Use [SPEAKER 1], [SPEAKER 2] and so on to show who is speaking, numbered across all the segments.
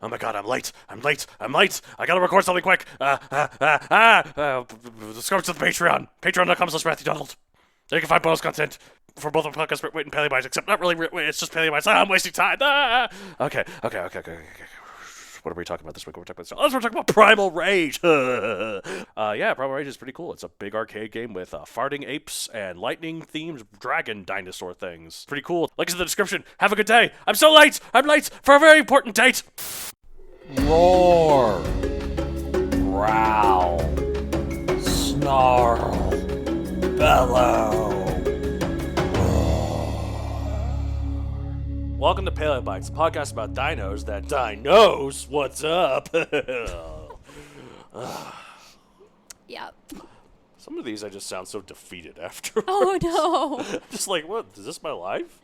[SPEAKER 1] Oh my god, I'm late. I gotta record something quick. Subscribe to the Patreon. Patreon.com/Matthew Donald. There you can find bonus content for both the podcast and Paleo Bites, except not really, it's just Paleo Bites. I'm wasting time. Okay. What are we talking about this week? We're talking about Primal Rage. Primal Rage is pretty cool. It's a big arcade game with farting apes and lightning-themed dragon dinosaur things. Pretty cool. Links in the description. Have a good day. I'm so late. I'm late for a very important date.
[SPEAKER 2] Roar, growl, snarl, bellow.
[SPEAKER 1] Welcome to Paleo Bites, a podcast about dinos that dinos. What's up?
[SPEAKER 3] Yep.
[SPEAKER 1] Some of these I just sound so defeated after.
[SPEAKER 3] Oh no.
[SPEAKER 1] Just like, what? Is this my life?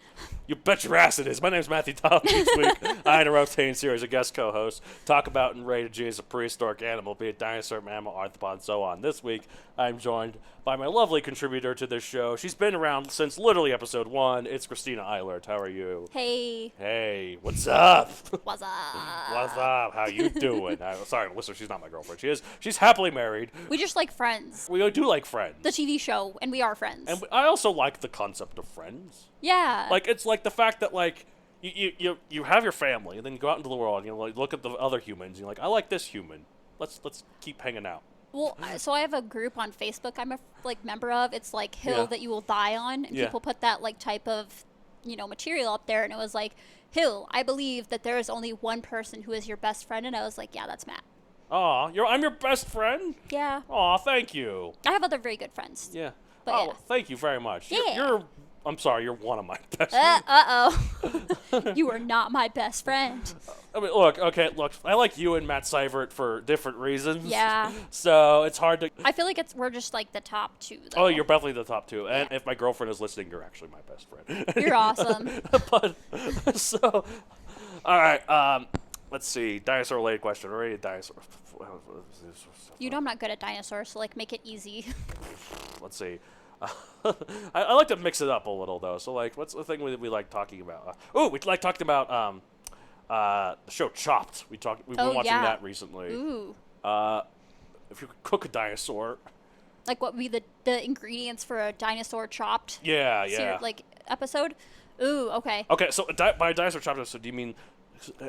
[SPEAKER 1] You bet your ass it is. My name's Matthew Donald. Each week, I in a rotating series of guest co-hosts talk about and rate a G as a prehistoric animal, be it dinosaur, mammal, arthropod, and so on. This week, I'm joined by my lovely contributor to this show. She's been around since literally episode 1. It's Christina Eilert. How are you?
[SPEAKER 3] Hey.
[SPEAKER 1] Hey, what's up?
[SPEAKER 3] What's up?
[SPEAKER 1] What's up? How you doing? Sorry, listen, she's not my girlfriend. She's happily married.
[SPEAKER 3] We just like Friends.
[SPEAKER 1] We do like Friends.
[SPEAKER 3] The TV show, and we are friends.
[SPEAKER 1] And I also like the concept of Friends.
[SPEAKER 3] Yeah.
[SPEAKER 1] Like, it's like the fact that, like, you have your family, and then you go out into the world, and you like look at the other humans, and you're like, I like this human. Let's keep hanging out.
[SPEAKER 3] Well, so I have a group on Facebook I'm a member of. It's like Hill That You Will Die On, and people put that like type of material up there, and it was like, Hill, I believe that there is only one person who is your best friend, and I was like, yeah, that's Matt.
[SPEAKER 1] Aw, I'm your best friend?
[SPEAKER 3] Yeah.
[SPEAKER 1] Aw, thank you.
[SPEAKER 3] I have other very good friends.
[SPEAKER 1] Yeah.
[SPEAKER 3] But
[SPEAKER 1] thank you very much.
[SPEAKER 3] Yeah.
[SPEAKER 1] I'm sorry, you're one of my best friends.
[SPEAKER 3] Uh-oh. You are not my best friend.
[SPEAKER 1] I mean, look, I like you and Matt Seivert for different reasons.
[SPEAKER 3] Yeah.
[SPEAKER 1] So it's hard to...
[SPEAKER 3] I feel like we're just like the top two, though.
[SPEAKER 1] Oh, you're definitely the top two. And if my girlfriend is listening, you're actually my best friend.
[SPEAKER 3] You're awesome.
[SPEAKER 1] All right, let's see. Dinosaur-related question. Already dinosaur.
[SPEAKER 3] You know I'm not good at dinosaurs, so like make it easy.
[SPEAKER 1] Let's see. I like to mix it up a little though. So like, what's the thing we like talking about? We like talking about the show Chopped. We've been watching that recently.
[SPEAKER 3] Ooh.
[SPEAKER 1] If you could cook a dinosaur.
[SPEAKER 3] Like what would be the ingredients for a dinosaur chopped?
[SPEAKER 1] Yeah.
[SPEAKER 3] Episode. Ooh. Okay.
[SPEAKER 1] Okay. So by a dinosaur chopped episode, do you mean?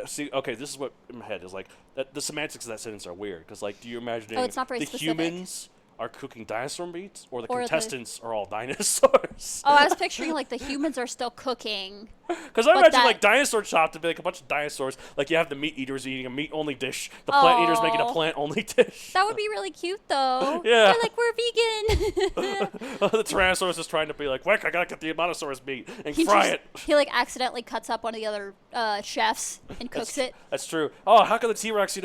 [SPEAKER 1] See, okay, this is what in my head is like. The semantics of that sentence are weird because, like, do you imagine
[SPEAKER 3] it's not very
[SPEAKER 1] the
[SPEAKER 3] specific.
[SPEAKER 1] Humans are cooking dinosaur meat, or the
[SPEAKER 3] Or
[SPEAKER 1] contestants are all dinosaurs?
[SPEAKER 3] Oh, I was picturing like the humans are still cooking.
[SPEAKER 1] Because I imagine like dinosaur chopped to be like a bunch of dinosaurs. Like you have the meat eaters eating a meat only dish, the plant eaters making a plant only dish.
[SPEAKER 3] That would be really cute, though.
[SPEAKER 1] Yeah.
[SPEAKER 3] They're like, we're vegan.
[SPEAKER 1] The Tyrannosaurus is trying to be like, quick, I gotta get the Monosaurus meat and fry it.
[SPEAKER 3] He like accidentally cuts up one of the other chefs and cooks it.
[SPEAKER 1] That's true. Oh, how can the T-Rex,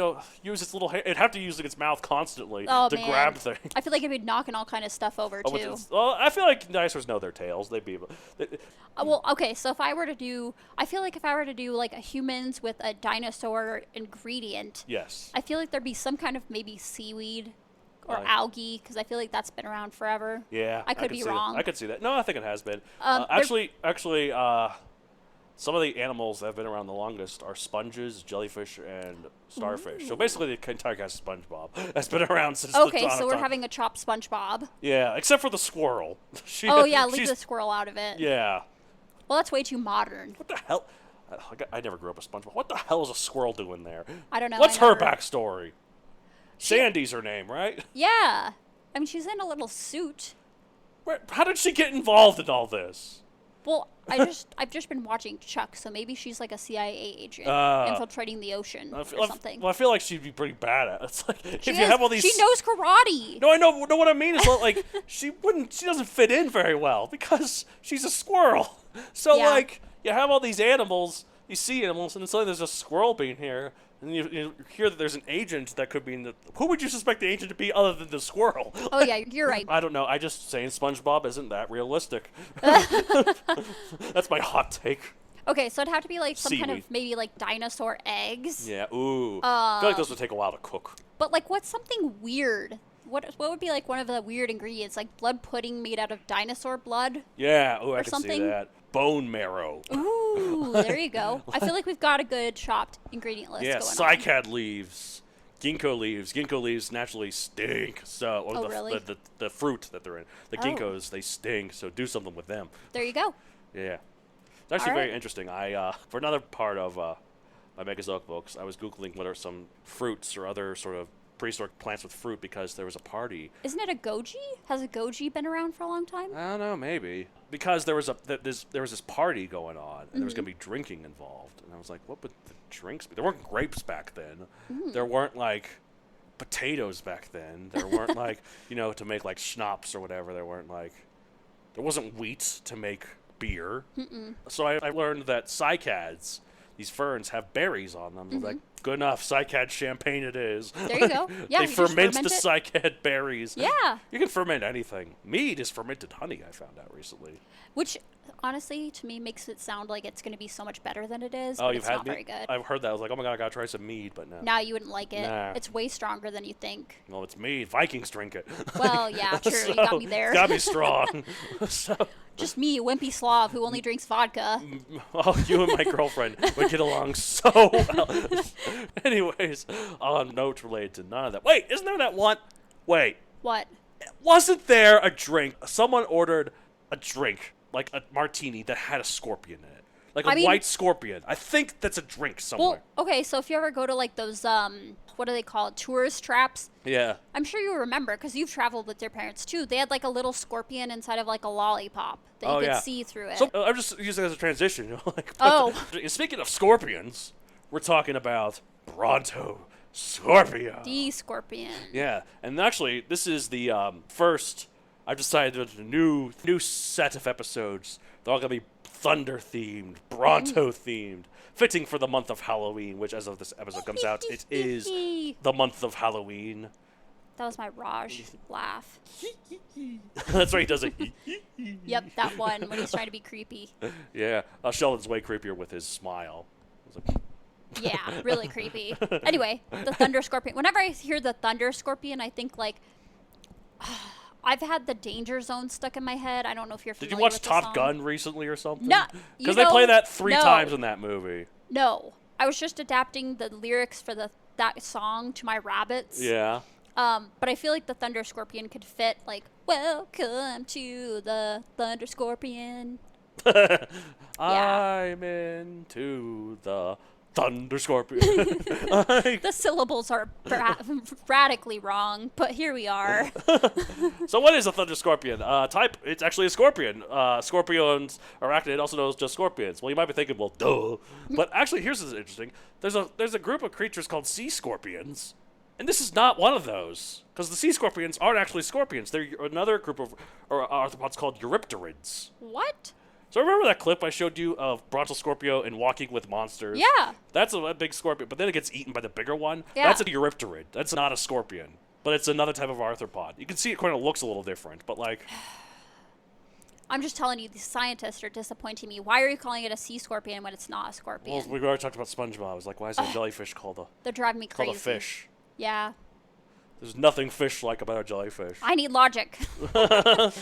[SPEAKER 1] use its little hand? It'd have to use its mouth constantly to grab things.
[SPEAKER 3] I feel like it'd be knocking all kind of stuff over too.
[SPEAKER 1] Well, I feel like dinosaurs know their tails. They'd be able.
[SPEAKER 3] Well, okay, so I feel like if I were to do like a humans with a dinosaur ingredient,
[SPEAKER 1] yes,
[SPEAKER 3] I feel like there'd be some kind of maybe seaweed or algae, because I feel like that's been around forever.
[SPEAKER 1] Yeah,
[SPEAKER 3] I could be wrong.
[SPEAKER 1] I could see that. No, I think it has been. Actually, some of the animals that have been around the longest are sponges, jellyfish, and starfish. Ooh. So basically, the entire cast of SpongeBob has been around since the dawn of time.
[SPEAKER 3] Okay, so we're having a chopped SpongeBob.
[SPEAKER 1] Yeah, except for the squirrel.
[SPEAKER 3] Leave the squirrel out of it.
[SPEAKER 1] Yeah.
[SPEAKER 3] Well, that's way too modern.
[SPEAKER 1] What the hell? I never grew up with SpongeBob. What the hell is a squirrel doing there?
[SPEAKER 3] I don't know.
[SPEAKER 1] What's her backstory? Sandy's her name, right?
[SPEAKER 3] Yeah. I mean, she's in a little suit.
[SPEAKER 1] How did she get involved in all this?
[SPEAKER 3] Well, I've just been watching Chuck, so maybe she's like a CIA agent infiltrating the ocean or something.
[SPEAKER 1] Well, I feel like she'd be pretty bad at it. It's like
[SPEAKER 3] you have all these. She knows karate.
[SPEAKER 1] No, I know. No, what I mean is like she doesn't fit in very well because she's a squirrel. So like you have all these animals, you see animals, and suddenly there's a squirrel being here. And you hear that there's an agent that could be in the... Who would you suspect the agent to be other than the squirrel?
[SPEAKER 3] Oh, yeah, you're right.
[SPEAKER 1] I don't know. I just saying SpongeBob isn't that realistic. That's my hot take.
[SPEAKER 3] Okay, so it'd have to be like some kind of maybe like dinosaur eggs.
[SPEAKER 1] Yeah, ooh. I feel like those would take a while to cook.
[SPEAKER 3] But like what's something weird? What would be like one of the weird ingredients? Like blood pudding made out of dinosaur blood?
[SPEAKER 1] Yeah, ooh, I
[SPEAKER 3] or
[SPEAKER 1] could
[SPEAKER 3] something?
[SPEAKER 1] see that. bone marrow.
[SPEAKER 3] Ooh, there you go. I feel like we've got a good chopped ingredient list
[SPEAKER 1] Yeah,
[SPEAKER 3] going on.
[SPEAKER 1] cycad leaves, ginkgo leaves. Ginkgo leaves naturally stink. So, or
[SPEAKER 3] really?
[SPEAKER 1] the fruit that they're in. The ginkgos, they stink. So do something with them.
[SPEAKER 3] There you go.
[SPEAKER 1] Yeah, it's actually
[SPEAKER 3] All right.
[SPEAKER 1] very interesting. I for another part of my Megazoic books, I was googling what are some fruits or other sort of prehistoric plants with fruit because there was a party.
[SPEAKER 3] Isn't it a goji? Has a goji been around for a long time?
[SPEAKER 1] I don't know, maybe because there was this party going on and there was gonna be drinking involved, and I was like, what would the drinks be? There weren't grapes back then. There weren't like potatoes back then. There weren't like to make like schnapps or whatever. There wasn't wheat to make beer. So I learned that cycads, these ferns, have berries on them. I was like, good enough, cycad champagne it is.
[SPEAKER 3] There you go. Yeah,
[SPEAKER 1] they
[SPEAKER 3] you just
[SPEAKER 1] ferment the
[SPEAKER 3] ferment
[SPEAKER 1] cycad berries.
[SPEAKER 3] Yeah.
[SPEAKER 1] You can ferment anything. Mead is fermented honey, I found out recently.
[SPEAKER 3] Which, honestly, to me makes it sound like it's going to be so much better than it is,
[SPEAKER 1] Oh,
[SPEAKER 3] but
[SPEAKER 1] you've
[SPEAKER 3] it's
[SPEAKER 1] had
[SPEAKER 3] not very good.
[SPEAKER 1] I've heard that. I was like, oh my god, I gotta try some mead, but no.
[SPEAKER 3] Now you wouldn't like it.
[SPEAKER 1] Nah.
[SPEAKER 3] It's way stronger than you think.
[SPEAKER 1] Well, it's mead. Vikings drink it.
[SPEAKER 3] Well, yeah, true.
[SPEAKER 1] So,
[SPEAKER 3] You got me there.
[SPEAKER 1] It's gotta be strong. So,
[SPEAKER 3] Just me, a wimpy Slav who only drinks vodka.
[SPEAKER 1] oh, you and my girlfriend would get along so well. Anyways, on a note related to none of that. Wait, isn't there that one? Wait,
[SPEAKER 3] What?
[SPEAKER 1] wasn't there a drink? Someone ordered a drink, like a martini, that had a scorpion in it. Like a white scorpion. I think that's a drink somewhere.
[SPEAKER 3] Well, okay, so if you ever go to like those, what do they call it? Tourist traps?
[SPEAKER 1] Yeah.
[SPEAKER 3] I'm sure you remember because you've traveled with your parents too. They had like a little scorpion inside of like a lollipop that you could see through it.
[SPEAKER 1] So I'm just using it as a transition. Like,
[SPEAKER 3] Oh.
[SPEAKER 1] Speaking of scorpions, we're talking about Brontoscorpio.
[SPEAKER 3] The scorpion.
[SPEAKER 1] Yeah, and actually, this is the first. I've decided that a new set of episodes. They're all gonna be thunder themed, Bronto themed, fitting for the month of Halloween. Which, as of this episode comes out, it is the month of Halloween.
[SPEAKER 3] That was my Raj laugh.
[SPEAKER 1] That's right. He does it.
[SPEAKER 3] Yep, that one when he's trying to be creepy.
[SPEAKER 1] Yeah, Sheldon's way creepier with his smile. I was like,
[SPEAKER 3] Yeah, really creepy. Anyway, the thunder scorpion. Whenever I hear the thunder scorpion, I think like I've had the Danger Zone stuck in my head. I don't know if you're familiar
[SPEAKER 1] did you watch
[SPEAKER 3] with the
[SPEAKER 1] Top
[SPEAKER 3] song.
[SPEAKER 1] Gun recently or something?
[SPEAKER 3] No,
[SPEAKER 1] because they play that three times in that movie.
[SPEAKER 3] No, I was just adapting the lyrics for that song to my rabbits.
[SPEAKER 1] Yeah.
[SPEAKER 3] But I feel like the thunder scorpion could fit like "Welcome to the thunder scorpion."
[SPEAKER 1] I'm into the thunder scorpion.
[SPEAKER 3] The syllables are radically wrong, but here we are.
[SPEAKER 1] So what is a thunder scorpion? Type, it's actually a scorpion. Scorpions, arachnid, also known as just scorpions. Well, you might be thinking, well, duh. But actually, here's what's interesting. There's a group of creatures called sea scorpions. And this is not one of those. Because the sea scorpions aren't actually scorpions. They're another group of arthropods called eurypterids.
[SPEAKER 3] What?
[SPEAKER 1] So remember that clip I showed you of Brontoscorpio in Walking with Monsters?
[SPEAKER 3] Yeah.
[SPEAKER 1] That's a big scorpion, but then it gets eaten by the bigger one.
[SPEAKER 3] Yeah.
[SPEAKER 1] That's a eurypterid. That's not a scorpion. But it's another type of arthropod. You can see it kind of looks a little different, but like...
[SPEAKER 3] I'm just telling you, these scientists are disappointing me. Why are you calling it a sea scorpion when it's not a scorpion?
[SPEAKER 1] Well, we already talked about SpongeBob. I was like, why is a jellyfish called
[SPEAKER 3] They're driving me crazy.
[SPEAKER 1] a fish?
[SPEAKER 3] Yeah.
[SPEAKER 1] There's nothing fish-like about a jellyfish.
[SPEAKER 3] I need logic.
[SPEAKER 1] But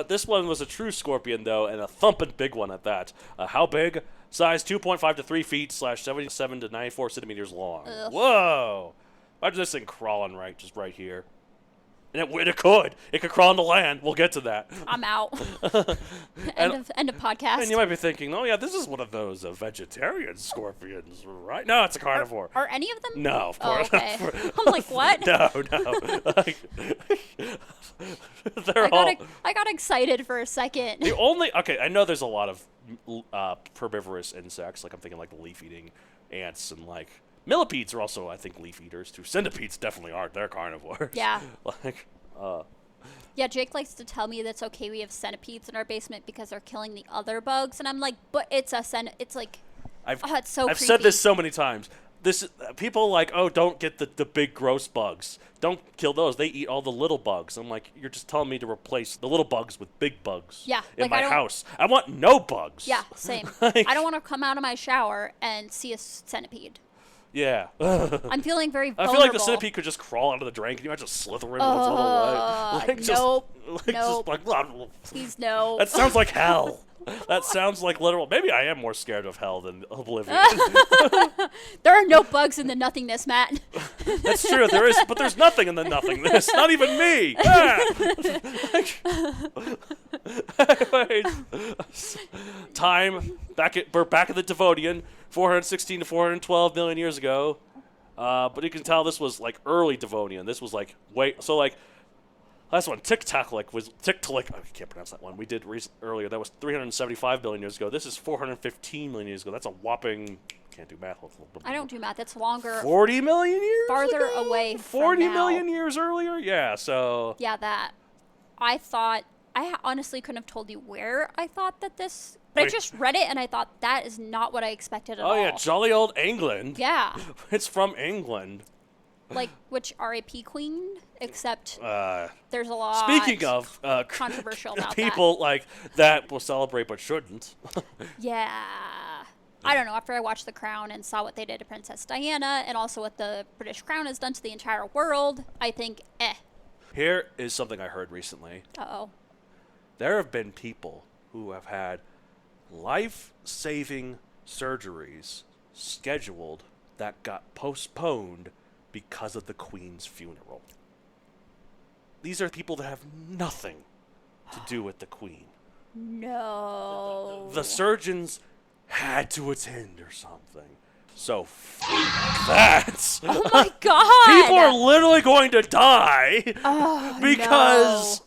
[SPEAKER 1] this one was a true scorpion, though, and a thumping big one at that. How big? Size 2.5 to 3 feet / 77 to 94 centimeters long.
[SPEAKER 3] Ugh.
[SPEAKER 1] Whoa! Imagine this thing crawling just right here. And it could. It could crawl into land. We'll get to that.
[SPEAKER 3] I'm out. End of podcast.
[SPEAKER 1] And you might be thinking, oh, yeah, this is one of those vegetarian scorpions, right? No, it's a carnivore.
[SPEAKER 3] Are any of them?
[SPEAKER 1] No, of course.
[SPEAKER 3] Oh, okay. I'm like, what?
[SPEAKER 1] No.
[SPEAKER 3] I got excited for a second.
[SPEAKER 1] Okay, I know there's a lot of herbivorous insects. Like I'm thinking like the leaf-eating ants and like millipedes are also, I think, leaf eaters too. Centipedes definitely aren't. They're carnivores.
[SPEAKER 3] Yeah.
[SPEAKER 1] Like,
[SPEAKER 3] yeah, Jake likes to tell me that's okay we have centipedes in our basement because they're killing the other bugs, and I'm like, but it's it's like, it's so
[SPEAKER 1] I've
[SPEAKER 3] creepy.
[SPEAKER 1] said this so many times. People like, oh, don't get the big gross bugs. Don't kill those. They eat all the little bugs. I'm like, you're just telling me to replace the little bugs with big bugs.
[SPEAKER 3] Yeah,
[SPEAKER 1] in
[SPEAKER 3] like,
[SPEAKER 1] my house. I want no bugs.
[SPEAKER 3] Yeah, same.
[SPEAKER 1] Like-
[SPEAKER 3] I don't want to come out of my shower and see a centipede.
[SPEAKER 1] Yeah.
[SPEAKER 3] I'm feeling very vulnerable.
[SPEAKER 1] I feel like the centipede could just crawl out of the drain. Can you imagine slithering with its little leg?
[SPEAKER 3] Nope.
[SPEAKER 1] Nope.
[SPEAKER 3] Please no.
[SPEAKER 1] That sounds like hell. That sounds like literal. Maybe I am more scared of hell than oblivion.
[SPEAKER 3] There are no bugs in the nothingness, Matt.
[SPEAKER 1] That's true. There is, but there's nothing in the nothingness. Not even me. Ah! Anyways, time we're back at the Devonian, 416 to 412 million years ago. But you can tell this was like early Devonian. This was like last one, Tiktaalik. I can't pronounce that one. We did earlier. That was 375 billion years ago. This is 415 million years ago. That's a whopping. Can't do math.
[SPEAKER 3] I don't do math. It's longer.
[SPEAKER 1] 40 million years
[SPEAKER 3] farther
[SPEAKER 1] ago?
[SPEAKER 3] away.
[SPEAKER 1] 40
[SPEAKER 3] from
[SPEAKER 1] million
[SPEAKER 3] now.
[SPEAKER 1] years earlier. Yeah. So.
[SPEAKER 3] Yeah, that. I thought. I honestly couldn't have told you where I thought that this. But I just read it and I thought that is not what I expected at all.
[SPEAKER 1] Oh yeah, jolly old England.
[SPEAKER 3] Yeah.
[SPEAKER 1] It's from England.
[SPEAKER 3] Like which RAP queen, except there's a lot.
[SPEAKER 1] Speaking of
[SPEAKER 3] controversial about
[SPEAKER 1] people like that will celebrate but shouldn't.
[SPEAKER 3] Yeah. I don't know. After I watched The Crown and saw what they did to Princess Diana and also what the British Crown has done to the entire world, I think,
[SPEAKER 1] Here is something I heard recently.
[SPEAKER 3] Uh-oh.
[SPEAKER 1] There have been people who have had life-saving surgeries scheduled that got postponed because of the Queen's funeral. These are people that have nothing to do with the Queen.
[SPEAKER 3] No.
[SPEAKER 1] The surgeons had to attend or something. So that.
[SPEAKER 3] Oh my God.
[SPEAKER 1] People are literally going to die because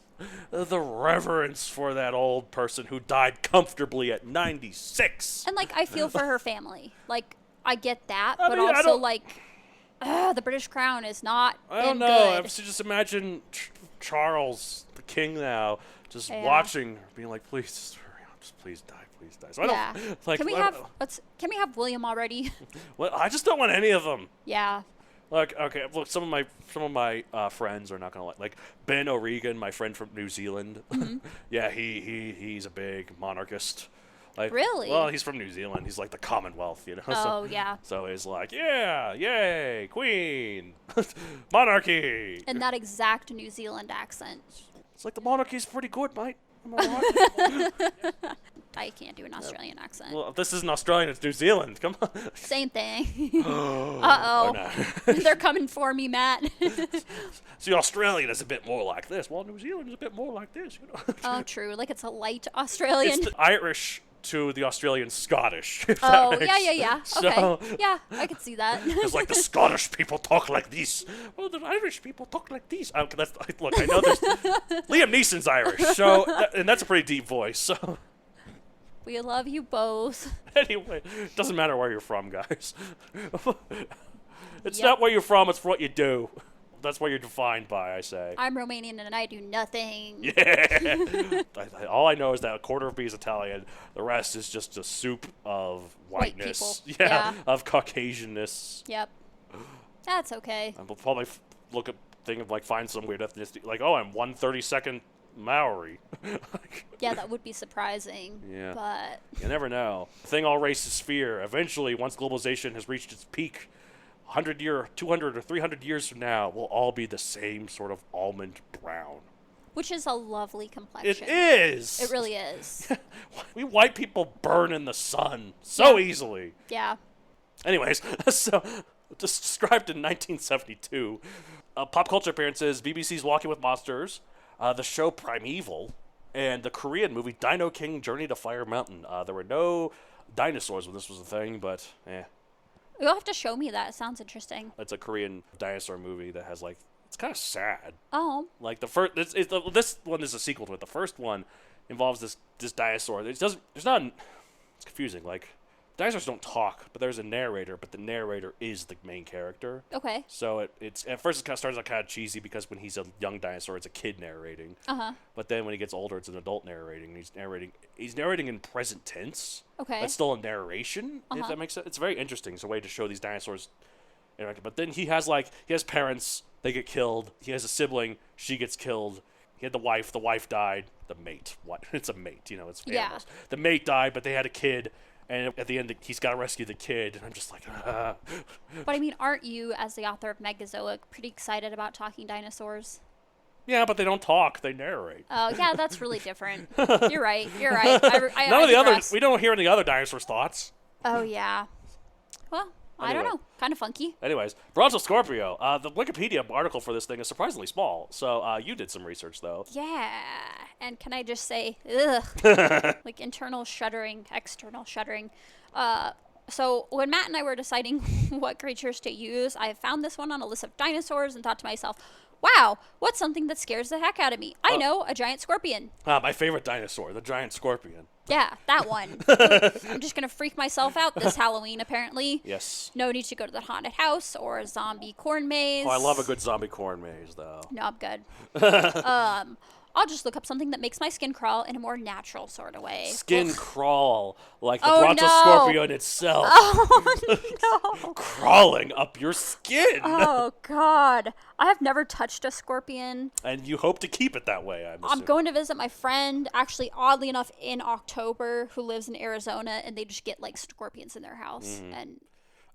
[SPEAKER 3] no.
[SPEAKER 1] the reverence for that old person who died comfortably at 96.
[SPEAKER 3] And, like, I feel for her family. Like, I get that,
[SPEAKER 1] I
[SPEAKER 3] but
[SPEAKER 1] mean,
[SPEAKER 3] also, like, the British Crown is not
[SPEAKER 1] I don't know. I have to just imagine Charles, the king now, just watching, being like, please, just hurry up. Just please die. Please die. So I don't, like,
[SPEAKER 3] can we have William already?
[SPEAKER 1] Well, I just don't want any of them.
[SPEAKER 3] Yeah.
[SPEAKER 1] Look, okay, look, some of my friends are not gonna like Ben O'Regan, my friend from New Zealand.
[SPEAKER 3] Mm-hmm.
[SPEAKER 1] Yeah, he's a big monarchist. Like,
[SPEAKER 3] really?
[SPEAKER 1] Well, he's from New Zealand. He's like the Commonwealth, you know.
[SPEAKER 3] Oh, yeah.
[SPEAKER 1] So he's like, yeah, yay, Queen, monarchy.
[SPEAKER 3] And that exact New Zealand accent.
[SPEAKER 1] It's like the monarchy's pretty good, mate. Am I right?
[SPEAKER 3] I can't do an Australian accent.
[SPEAKER 1] Well, this isn't Australian, it's New Zealand. Come on.
[SPEAKER 3] Same thing. Uh-oh.
[SPEAKER 1] No.
[SPEAKER 3] They're coming for me, Matt.
[SPEAKER 1] See, Australian is a bit more like this. Well, New Zealand is a bit more like this, you know.
[SPEAKER 3] Oh, true. Like it's a light Australian.
[SPEAKER 1] It's the Irish to the Australian Scottish.
[SPEAKER 3] Oh, yeah.
[SPEAKER 1] So,
[SPEAKER 3] Okay. Yeah, I could see that.
[SPEAKER 1] It's like the Scottish people talk like this. Well, the Irish people talk like this. Look, I know there's Liam Neeson's Irish, so and that's a pretty deep voice. So
[SPEAKER 3] We love you both.
[SPEAKER 1] anyway, it doesn't matter where you're from, guys. It's not where you're from; it's what you do. That's what you're defined by, I say.
[SPEAKER 3] I'm Romanian and I do nothing.
[SPEAKER 1] Yeah. All I know is that a quarter of me is Italian. The rest is just a soup of whiteness.
[SPEAKER 3] White people. Yeah.
[SPEAKER 1] Of Caucasianness.
[SPEAKER 3] Yep. That's okay.
[SPEAKER 1] And we'll probably find some weird ethnicity. Like, oh, I'm 132nd Maori.
[SPEAKER 3] Yeah, that would be surprising.
[SPEAKER 1] Yeah.
[SPEAKER 3] But
[SPEAKER 1] You never know. The thing all races fear. Eventually, once globalization has reached its peak, 200 or 300 years from now, we'll all be the same sort of almond brown.
[SPEAKER 3] which is a lovely complexion.
[SPEAKER 1] It is.
[SPEAKER 3] It really is.
[SPEAKER 1] We white people burn in the sun so easily.
[SPEAKER 3] Yeah.
[SPEAKER 1] Anyways, so described in 1972, pop culture appearances: BBC's Walking with Monsters, the show Primeval, and the Korean movie Dino King: Journey to Fire Mountain. There were no dinosaurs when this was a thing, but
[SPEAKER 3] You'll have to show me that. It sounds interesting.
[SPEAKER 1] it's a Korean dinosaur movie that has it's kind of sad.
[SPEAKER 3] Oh.
[SPEAKER 1] Like this one is a sequel to it. The first one involves this dinosaur. It's confusing. Like, dinosaurs don't talk, but there's a narrator, but the narrator is the main character.
[SPEAKER 3] Okay.
[SPEAKER 1] So it's at first it kind of starts out kind of cheesy because when he's a young dinosaur, it's a kid narrating.
[SPEAKER 3] Uh-huh.
[SPEAKER 1] But then when he gets older, it's an adult narrating. He's narrating in present tense.
[SPEAKER 3] Okay.
[SPEAKER 1] That's still a narration, if that makes sense. It's very interesting. It's a way to show these dinosaurs interacting. But then he has parents, they get killed. He has a sibling, she gets killed. He had the wife died. The mate, what? It's a mate, it's animals.
[SPEAKER 3] Yeah.
[SPEAKER 1] The mate died, but they had a kid. and at the end he's got to rescue the kid, and I'm just like, ah.
[SPEAKER 3] But I mean, aren't you, as the author of Megazoic, pretty excited about talking dinosaurs?
[SPEAKER 1] Yeah, but they don't talk; they narrate.
[SPEAKER 3] Oh, yeah, that's really different. You're right. You're right.
[SPEAKER 1] None of the other, we don't hear any other dinosaurs' thoughts.
[SPEAKER 3] Oh yeah. Well, I don't know. Kind of funky.
[SPEAKER 1] Anyways, Brontoscorpio. The Wikipedia article for this thing is surprisingly small. So you did some research, though.
[SPEAKER 3] Yeah. And can I just say, ugh. Like internal shuddering, external shuddering. So when Matt and I were deciding what creatures to use, I found this one on a list of dinosaurs and thought to myself, wow, what's something that scares the heck out of me? I know, a giant scorpion.
[SPEAKER 1] My favorite dinosaur, the giant scorpion.
[SPEAKER 3] Yeah, that one. I'm just going to freak myself out this Halloween, apparently.
[SPEAKER 1] Yes.
[SPEAKER 3] No need to go to the haunted house or a zombie corn maze.
[SPEAKER 1] Oh, I love a good zombie corn maze, though.
[SPEAKER 3] No, I'm good. I'll just look up something that makes my skin crawl in a more natural sort of way.
[SPEAKER 1] Skin crawl, like the
[SPEAKER 3] Oh,
[SPEAKER 1] Brontoscorpio itself.
[SPEAKER 3] Oh, no.
[SPEAKER 1] Crawling up your skin.
[SPEAKER 3] Oh, God. I have never touched a scorpion.
[SPEAKER 1] And you hope to keep it that way, I'm
[SPEAKER 3] going to visit my friend, actually, oddly enough, in October, who lives in Arizona, and they just get, like, scorpions in their house. And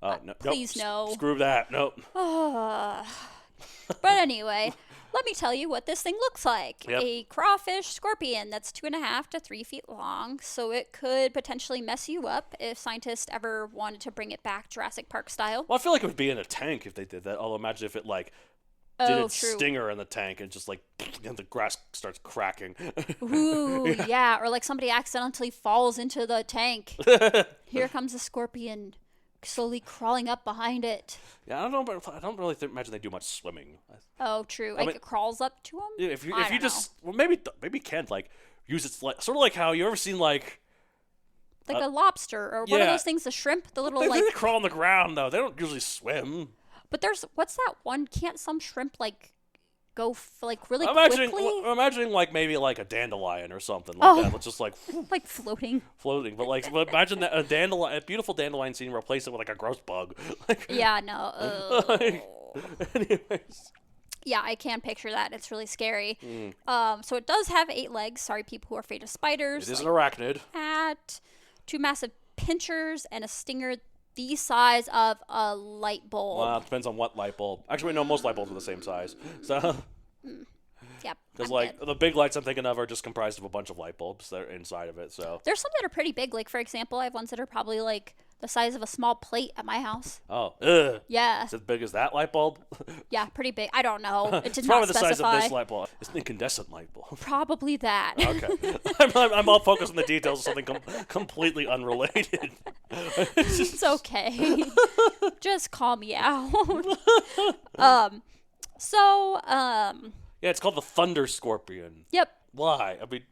[SPEAKER 1] no,
[SPEAKER 3] please, no.
[SPEAKER 1] Screw that. Nope.
[SPEAKER 3] But anyway, let me tell you what this thing looks like.
[SPEAKER 1] Yep.
[SPEAKER 3] A crawfish scorpion that's 2.5 to 3 feet long, so it could potentially mess you up if scientists ever wanted to bring it back Jurassic Park style.
[SPEAKER 1] Well, I feel like it would be in a tank if they did that. Although imagine if it did its
[SPEAKER 3] true.
[SPEAKER 1] stinger in the tank and just and the grass starts cracking.
[SPEAKER 3] Ooh, yeah, or like somebody accidentally falls into the tank. Here comes a scorpion slowly crawling up behind it.
[SPEAKER 1] Yeah, I don't know, but I don't really imagine they do much swimming.
[SPEAKER 3] Oh, true.
[SPEAKER 1] I mean,
[SPEAKER 3] it crawls up to them?
[SPEAKER 1] Yeah, if you just well, maybe Kent use its sort of like how you ever seen
[SPEAKER 3] like a lobster or one of those things, the shrimp, the little
[SPEAKER 1] they crawl on the ground though. They don't usually swim.
[SPEAKER 3] But what's that one? Can't some shrimp go really quickly?
[SPEAKER 1] Imagining maybe a dandelion or something like that. It's just like
[SPEAKER 3] floating.
[SPEAKER 1] Floating, but imagine that a beautiful dandelion scene, replace it with a gross bug.
[SPEAKER 3] Yeah, no.
[SPEAKER 1] Anyways.
[SPEAKER 3] Yeah, I can picture that. It's really scary. So it does have 8 legs. Sorry, people who are afraid of spiders.
[SPEAKER 1] It is an arachnid.
[SPEAKER 3] 2 massive pinchers and a stinger the size of a light bulb.
[SPEAKER 1] Well, it depends on what light bulb. Actually, no, most light bulbs are the same size. So.
[SPEAKER 3] Yep.
[SPEAKER 1] Because the big lights I'm thinking of are just comprised of a bunch of light bulbs that are inside of it. So
[SPEAKER 3] there's some that are pretty big. Like for example, I have ones that are probably the size of a small plate at my house.
[SPEAKER 1] Oh, ugh.
[SPEAKER 3] Yeah.
[SPEAKER 1] Is it big as that light bulb?
[SPEAKER 3] Yeah, pretty big. I don't know. It did
[SPEAKER 1] it's
[SPEAKER 3] not
[SPEAKER 1] probably
[SPEAKER 3] specify.
[SPEAKER 1] the size of this light bulb. It's an incandescent light bulb.
[SPEAKER 3] Probably that.
[SPEAKER 1] Okay. I'm all focused on the details of something completely unrelated.
[SPEAKER 3] It's okay. Just call me out.
[SPEAKER 1] Yeah, it's called the Thunder Scorpion.
[SPEAKER 3] Yep.
[SPEAKER 1] Why? I mean...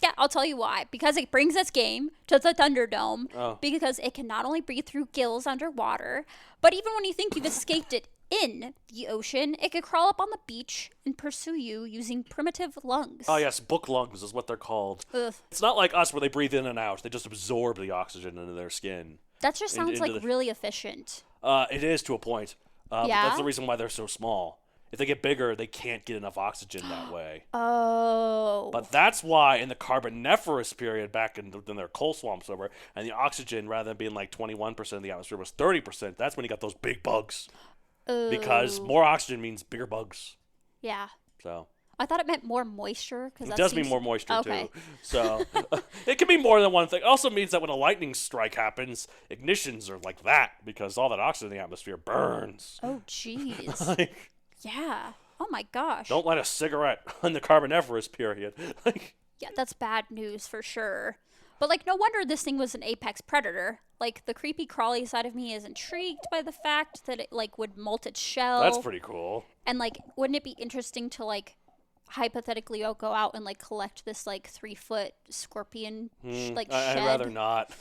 [SPEAKER 3] Yeah, I'll tell you why. Because it brings its game to the Thunderdome.
[SPEAKER 1] Oh.
[SPEAKER 3] Because it can not only breathe through gills underwater, but even when you think you've escaped it in the ocean, it could crawl up on the beach and pursue you using primitive lungs.
[SPEAKER 1] Oh, yes, book lungs is what they're called.
[SPEAKER 3] Ugh.
[SPEAKER 1] It's not like us where they breathe in and out. They just absorb the oxygen into their skin.
[SPEAKER 3] That just sounds really efficient.
[SPEAKER 1] It is to a point.
[SPEAKER 3] Yeah?
[SPEAKER 1] But that's the reason why they're so small. If they get bigger, they can't get enough oxygen that way.
[SPEAKER 3] Oh.
[SPEAKER 1] But that's why in the Carboniferous period, back in their coal swamps over, and the oxygen, rather than being 21% of the atmosphere, was 30%. That's when you got those big bugs.
[SPEAKER 3] Oh.
[SPEAKER 1] Because more oxygen means bigger bugs.
[SPEAKER 3] Yeah.
[SPEAKER 1] So.
[SPEAKER 3] I thought it meant more moisture.
[SPEAKER 1] It does mean more moisture,
[SPEAKER 3] okay.
[SPEAKER 1] too. So, it can be more than one thing. It also means that when a lightning strike happens, ignitions are like that, because all that oxygen in the atmosphere burns.
[SPEAKER 3] Oh, jeez. Yeah. Oh, my gosh.
[SPEAKER 1] Don't light a cigarette in the Carboniferous period.
[SPEAKER 3] Yeah, that's bad news for sure. But, no wonder this thing was an apex predator. The creepy crawly side of me is intrigued by the fact that it, would molt its shell.
[SPEAKER 1] That's pretty cool.
[SPEAKER 3] And, wouldn't it be interesting to, hypothetically go out and, collect this, 3-foot scorpion, shed?
[SPEAKER 1] I'd rather not.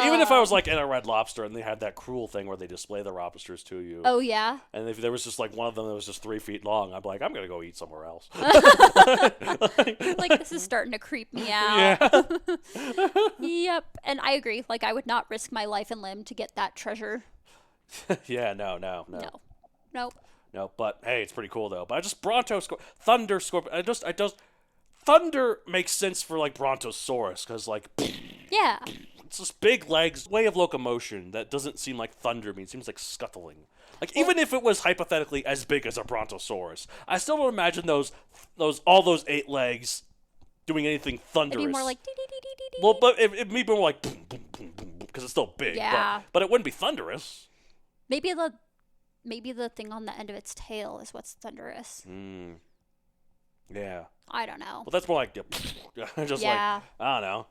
[SPEAKER 1] Even if I was, in a Red Lobster and they had that cruel thing where they display the lobsters to you.
[SPEAKER 3] Oh, yeah?
[SPEAKER 1] And if there was just, one of them that was just 3 feet long, I'd be like, I'm going to go eat somewhere else.
[SPEAKER 3] This is starting to creep me out.
[SPEAKER 1] Yeah.
[SPEAKER 3] Yep. And I agree. I would not risk my life and limb to get that treasure.
[SPEAKER 1] Yeah, no.
[SPEAKER 3] Nope.
[SPEAKER 1] No, but hey, it's pretty cool though. But I just Thunder Scorpion. Thunder makes sense for Brontosaurus because
[SPEAKER 3] yeah,
[SPEAKER 1] It's just big legs, way of locomotion that doesn't seem like thunder. It seems like scuttling. Like, even if it was hypothetically as big as a Brontosaurus, I still don't imagine all those 8 legs doing anything thunderous.
[SPEAKER 3] It'd be more like dee-dee-dee-dee-dee.
[SPEAKER 1] Well, but it'd be more like boom, boom, boom, boom, because it's still big.
[SPEAKER 3] Yeah.
[SPEAKER 1] But it wouldn't be thunderous.
[SPEAKER 3] Maybe the thing on the end of its tail is what's thunderous.
[SPEAKER 1] Yeah.
[SPEAKER 3] I don't know.
[SPEAKER 1] Well, that's more like just like, I don't know.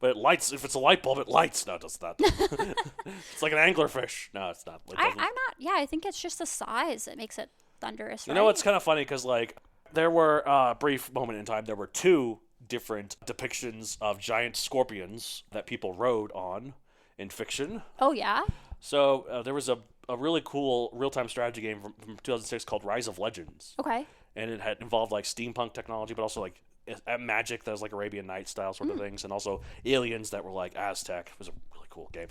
[SPEAKER 1] But it lights. If it's a light bulb, it lights. No, it does not. It's like an anglerfish. No, it's not.
[SPEAKER 3] I'm not. Yeah, I think it's just the size that makes it thunderous.
[SPEAKER 1] You know, it's kind of funny because like there were a brief moment in time. There were 2 different depictions of giant scorpions that people rode on in fiction.
[SPEAKER 3] Oh yeah.
[SPEAKER 1] So there was a really cool real-time strategy game from 2006 called Rise of Legends.
[SPEAKER 3] Okay.
[SPEAKER 1] And it had involved like steampunk technology, but also like magic that was like Arabian Nights style sort of things, and also aliens that were like Aztec. It was a really cool game.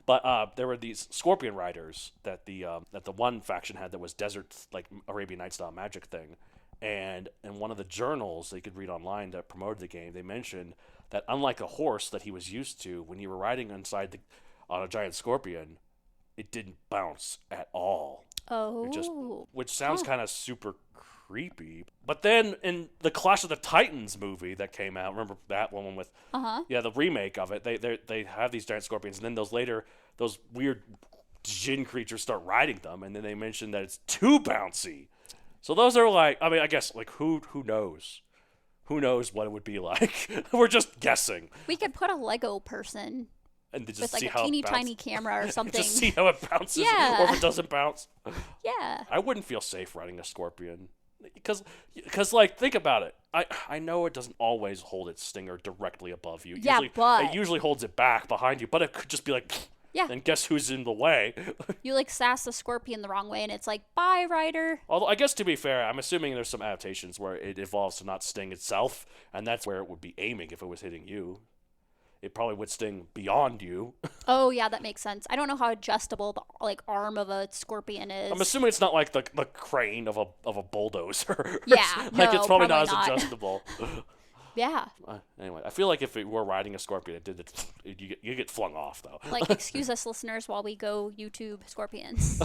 [SPEAKER 1] But there were these scorpion riders that the one faction had that was desert like Arabian Nights style magic thing. And in one of the journals that you could read online that promoted the game, they mentioned that unlike a horse that he was used to, when you were riding on a giant scorpion, it didn't bounce at all.
[SPEAKER 3] Oh.
[SPEAKER 1] Which sounds kind of super creepy. But then in the Clash of the Titans movie that came out, remember that one with the remake of it, they have these giant scorpions, and then those weird djinn creatures start riding them, and then they mention that it's too bouncy. So those are like, I mean, I guess like who knows? Who knows what it would be like? We're just guessing.
[SPEAKER 3] We could put a Lego person
[SPEAKER 1] and just
[SPEAKER 3] with like
[SPEAKER 1] see
[SPEAKER 3] a
[SPEAKER 1] how
[SPEAKER 3] teeny tiny camera or something.
[SPEAKER 1] Just see how it bounces, or if it doesn't bounce.
[SPEAKER 3] Yeah.
[SPEAKER 1] I wouldn't feel safe riding a scorpion. Because like, think about it. I know it doesn't always hold its stinger directly above you.
[SPEAKER 3] But
[SPEAKER 1] it usually holds it back behind you, but it could just be like, and guess who's in the way?
[SPEAKER 3] You like sass the scorpion the wrong way, and it's like, bye, rider.
[SPEAKER 1] Although I guess to be fair, I'm assuming there's some adaptations where it evolves to not sting itself, and that's where it would be aiming if it was hitting you. It probably would sting beyond you.
[SPEAKER 3] Oh yeah, that makes sense. I don't know how adjustable the like arm of a scorpion is.
[SPEAKER 1] I'm assuming it's not like the crane of a bulldozer.
[SPEAKER 3] Yeah,
[SPEAKER 1] like
[SPEAKER 3] no,
[SPEAKER 1] it's probably not
[SPEAKER 3] not.
[SPEAKER 1] as adjustable.
[SPEAKER 3] Yeah.
[SPEAKER 1] Anyway, I feel like if it were riding a scorpion, you get flung off though.
[SPEAKER 3] Like, excuse us, listeners, while we go YouTube scorpions.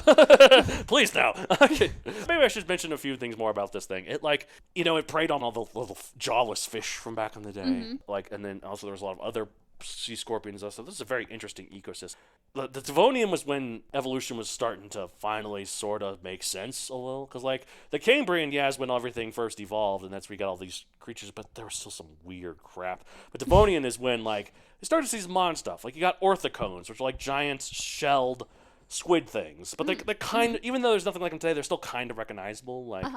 [SPEAKER 1] Please no. Okay. Maybe I should mention a few things more about this thing. It it preyed on all the little jawless fish from back in the day. And then also there was a lot of other sea scorpions and stuff. This is a very interesting ecosystem. The Devonian was when evolution was starting to finally sort of make sense a little. Because, like, the Cambrian, is when everything first evolved, and that's where you got all these creatures, but there was still some weird crap. But Devonian is when, like, you start to see some modern stuff. Like, you got orthocones, which are like giant shelled squid things. But they're kind of, even though there's nothing like them today, they're still kind of recognizable. Like,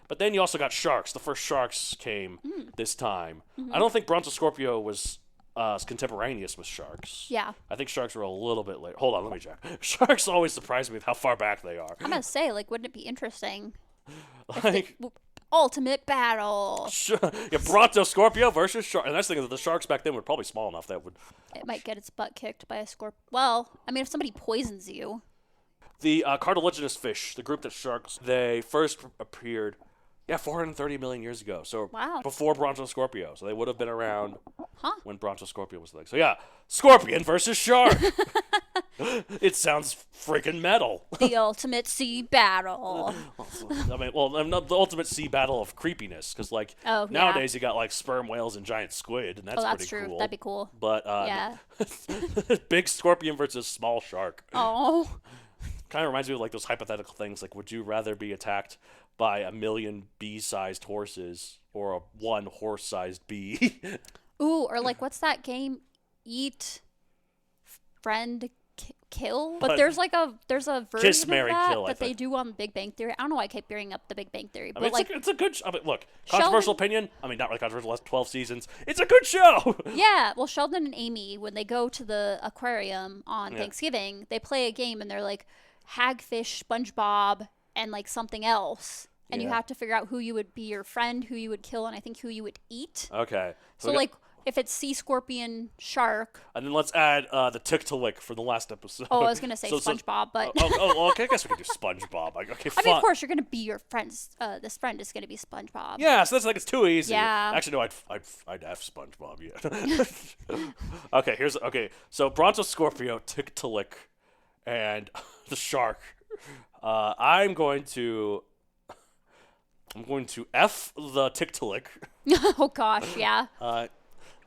[SPEAKER 1] But then you also got sharks. The first sharks came this time. I don't think Brontoscorpio was contemporaneous with sharks.
[SPEAKER 3] Yeah.
[SPEAKER 1] I think sharks were a little bit late. Hold on, let me check. Sharks always surprise me with how far back they are.
[SPEAKER 3] I'm gonna say, like, wouldn't it be interesting?
[SPEAKER 1] Like,
[SPEAKER 3] ultimate battle.
[SPEAKER 1] Brontoscorpio versus shark. And that's the thing is the sharks back then were probably small enough that would.
[SPEAKER 3] It might get its butt kicked by a scorpion. Well, I mean, if somebody poisons you.
[SPEAKER 1] The cartilaginous fish, the group that sharks, they first appeared 430 million years ago. So before Brontoscorpio. So they would have been around when Brontoscorpio was like. So scorpion versus shark. It sounds freaking metal.
[SPEAKER 3] The ultimate sea battle.
[SPEAKER 1] I mean, the ultimate sea battle of creepiness. Because nowadays you got like sperm whales and giant squid, and that's pretty
[SPEAKER 3] true.
[SPEAKER 1] cool.
[SPEAKER 3] That'd be cool.
[SPEAKER 1] But big scorpion versus small shark.
[SPEAKER 3] Oh.
[SPEAKER 1] Kind of reminds me of like those hypothetical things. Like, would you rather be attacked by a million bee-sized horses or a one horse-sized bee?
[SPEAKER 3] Ooh, or like, what's that game? Eat, friend, kill. But there's a version
[SPEAKER 1] Kiss, Marry,
[SPEAKER 3] of that
[SPEAKER 1] Kill,
[SPEAKER 3] that they do on Big Bang Theory. I don't know why I keep bringing up the Big Bang Theory, but
[SPEAKER 1] it's a good. Look, controversial opinion. I mean, not really controversial. Last 12 seasons. It's a good show.
[SPEAKER 3] Yeah. Well, Sheldon and Amy, when they go to the aquarium on Thanksgiving, they play a game and they're like hagfish, SpongeBob, and like something else. And you have to figure out who you would be your friend, who you would kill, and I think who you would eat.
[SPEAKER 1] Okay.
[SPEAKER 3] So like, If it's sea scorpion, shark.
[SPEAKER 1] And then let's add the tick to lick for the last episode.
[SPEAKER 3] Oh, I was gonna say SpongeBob, but
[SPEAKER 1] okay, I guess we could do SpongeBob. Okay, fine.
[SPEAKER 3] I mean, of course, you're gonna be your friend's. This friend is gonna be SpongeBob.
[SPEAKER 1] Yeah, so that's like it's too easy.
[SPEAKER 3] Yeah.
[SPEAKER 1] Actually, no, I'd have SpongeBob. Yeah. Okay. So Brontoscorpio, tick to lick, and the shark. I'm going to F the tick to lick.
[SPEAKER 3] Oh gosh, yeah.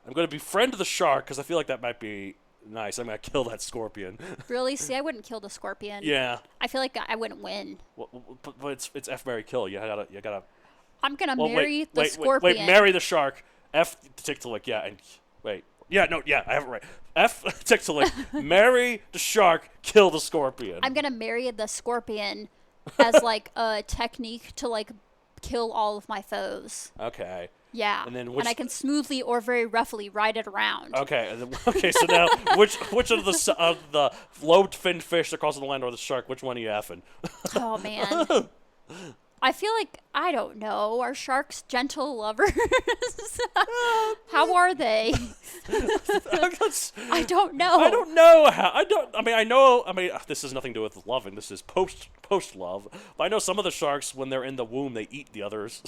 [SPEAKER 1] I'm going to befriend the shark because I feel like that might be nice. I'm going to kill that scorpion.
[SPEAKER 3] Really? See, I wouldn't kill the scorpion.
[SPEAKER 1] Yeah.
[SPEAKER 3] I feel like I wouldn't win.
[SPEAKER 1] But it's F marry kill. You gotta.
[SPEAKER 3] I'm gonna marry the scorpion.
[SPEAKER 1] Wait, marry the shark. F tick to lick. Yeah, and wait. Yeah, no, yeah, I have it right. F tick to lick. Marry the shark. Kill the scorpion.
[SPEAKER 3] I'm gonna marry the scorpion as like a technique to like kill all of my foes.
[SPEAKER 1] Okay.
[SPEAKER 3] Yeah,
[SPEAKER 1] and
[SPEAKER 3] I can smoothly or very roughly ride it around.
[SPEAKER 1] Okay, so now which of the lobe-finned fish that crosses the land or the shark? Which one are you effing?
[SPEAKER 3] Oh man, I feel like I don't know. Are sharks gentle lovers? How are they? I don't know.
[SPEAKER 1] I don't know how. I know. This has nothing to do with loving. This is post love. But I know some of the sharks, when they're in the womb, they eat the others.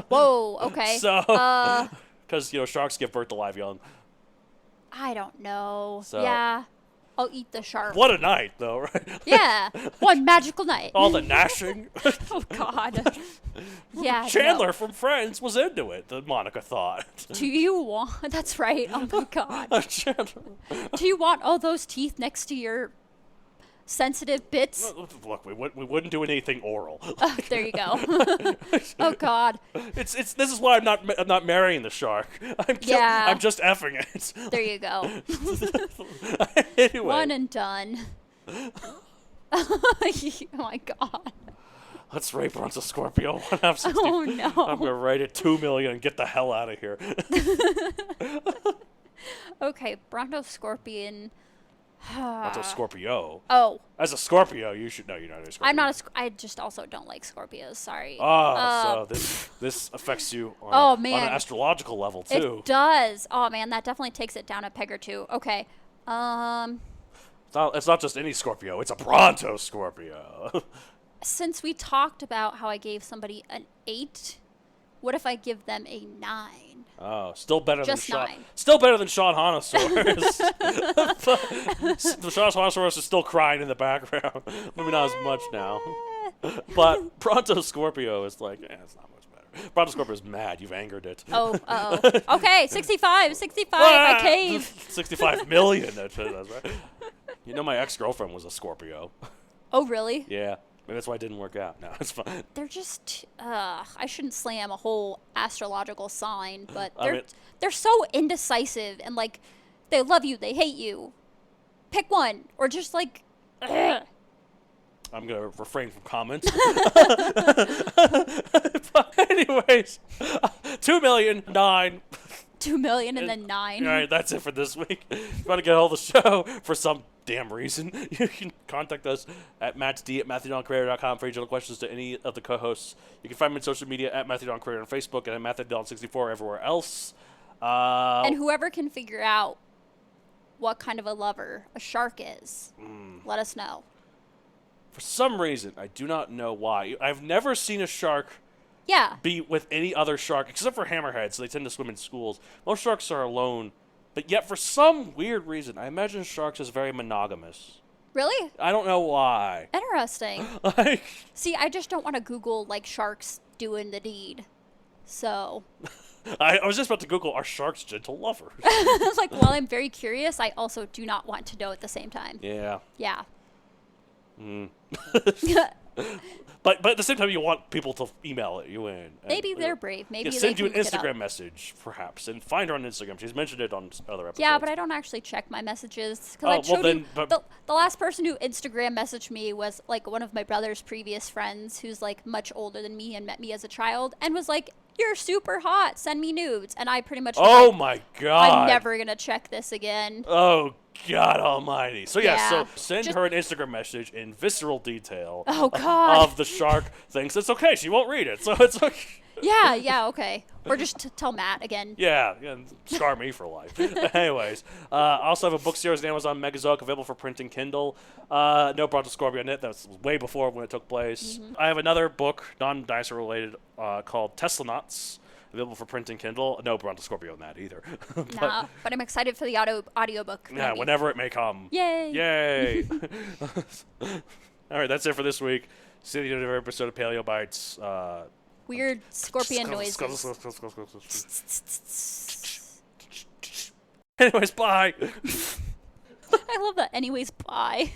[SPEAKER 3] Whoa. Okay.
[SPEAKER 1] So, because sharks give birth to live young.
[SPEAKER 3] I don't know.
[SPEAKER 1] So,
[SPEAKER 3] yeah. I'll eat the shark.
[SPEAKER 1] What a night, though, right?
[SPEAKER 3] Yeah. One magical night.
[SPEAKER 1] All the gnashing.
[SPEAKER 3] Oh, God. Yeah.
[SPEAKER 1] Chandler from Friends was into it, Monica thought.
[SPEAKER 3] Do you want... That's right. Oh, my God.
[SPEAKER 1] Chandler.
[SPEAKER 3] Do you want all those teeth next to your sensitive bits?
[SPEAKER 1] Look, we wouldn't do anything oral.
[SPEAKER 3] There you go. Oh, God.
[SPEAKER 1] This is why I'm not marrying the shark. I'm just effing it.
[SPEAKER 3] There you go.
[SPEAKER 1] Anyway.
[SPEAKER 3] One and done. Oh my God.
[SPEAKER 1] Let's rape Brontoscorpio. 1/2
[SPEAKER 3] Oh no.
[SPEAKER 1] I'm gonna write it 2 million and get the hell out of here.
[SPEAKER 3] Okay, Brontoscorpion.
[SPEAKER 1] Brontoscorpio.
[SPEAKER 3] Oh.
[SPEAKER 1] As a Scorpio, you should know you're not a Scorpio.
[SPEAKER 3] I'm not I just also don't like Scorpios. Sorry.
[SPEAKER 1] So this affects you on an astrological level too.
[SPEAKER 3] It does. Oh man, that definitely takes it down a peg or two. Okay.
[SPEAKER 1] It's not just any Scorpio. It's a Brontoscorpio.
[SPEAKER 3] Since we talked about how I gave somebody an 8, what if I give them a 9?
[SPEAKER 1] Oh, still better
[SPEAKER 3] Just
[SPEAKER 1] than
[SPEAKER 3] 9.
[SPEAKER 1] Still better than Sean Hanosaurus. The Sean Hanosaurus is still crying in the background. Maybe not as much now. But Brontoscorpio is like, it's not much better. Brontoscorpio is mad. You've angered it.
[SPEAKER 3] Oh. Okay, 65, I cave.
[SPEAKER 1] 65 million. That's right. My ex-girlfriend was a Scorpio.
[SPEAKER 3] Oh, really?
[SPEAKER 1] Yeah. Maybe that's why it didn't work out. No, it's fine.
[SPEAKER 3] They're just, I shouldn't slam a whole astrological sign, but they're so indecisive and, like, they love you, they hate you. Pick one, or just, like, ugh.
[SPEAKER 1] I'm going to refrain from comments. But anyways, 2 million, 9.
[SPEAKER 3] 2 million and then 9.
[SPEAKER 1] All right, that's it for this week. If you want to get a hold of the show for some damn reason, you can contact us at mattsd@matthewdoncreator.com for general questions to any of the co-hosts. You can find me on social media at matthewdoncreator on Facebook and at matthewdon64 everywhere else.
[SPEAKER 3] And whoever can figure out what kind of a lover a shark is, let us know.
[SPEAKER 1] For some reason, I do not know why. I've never seen a shark be with any other shark, except for hammerheads. They tend to swim in schools. Most sharks are alone, but yet for some weird reason, I imagine sharks as very monogamous.
[SPEAKER 3] Really?
[SPEAKER 1] I don't know why.
[SPEAKER 3] Interesting. See, I just don't want to Google, like, sharks doing the deed. So...
[SPEAKER 1] I was just about to Google, are sharks gentle lovers?
[SPEAKER 3] Like, while I'm very curious, I also do not want to know at the same time.
[SPEAKER 1] Yeah.
[SPEAKER 3] Yeah.
[SPEAKER 1] But at the same time, you want people to email it you in.
[SPEAKER 3] Maybe they're brave. Maybe they
[SPEAKER 1] send you
[SPEAKER 3] can
[SPEAKER 1] an
[SPEAKER 3] look it up.
[SPEAKER 1] Instagram message, perhaps, and find her on Instagram. She's mentioned it on other episodes.
[SPEAKER 3] Yeah, but I don't actually check my messages. The last person who Instagram messaged me was, like, one of my brother's previous friends who's, like, much older than me and met me as a child and was like, "You're super hot. Send me nudes." And I pretty much
[SPEAKER 1] my God.
[SPEAKER 3] I'm never going to check this again.
[SPEAKER 1] Oh, God almighty. So yeah, so
[SPEAKER 3] Yeah.
[SPEAKER 1] send her an Instagram message in visceral detail
[SPEAKER 3] Oh, God.
[SPEAKER 1] of the shark things. It's okay. She won't read it. So it's okay.
[SPEAKER 3] Yeah, okay. Or just tell Matt again.
[SPEAKER 1] Yeah, scar me for life. Anyways, I also have a book series on Amazon, Megazoic, available for print and Kindle. No Brontoscorpio in it. That was way before when it took place. I have another book, non-dinosaur related, called Teslanauts, available for print and Kindle. No Brontoscorpio in that either.
[SPEAKER 3] But I'm excited for the audiobook.
[SPEAKER 1] Yeah,
[SPEAKER 3] maybe.
[SPEAKER 1] whenever it may come.
[SPEAKER 3] Yay.
[SPEAKER 1] Yay. All right, that's it for this week. See you in another episode of Paleo Bites.
[SPEAKER 3] Weird scorpion noises.
[SPEAKER 1] Anyways, bye.
[SPEAKER 3] I love that. Anyways, bye.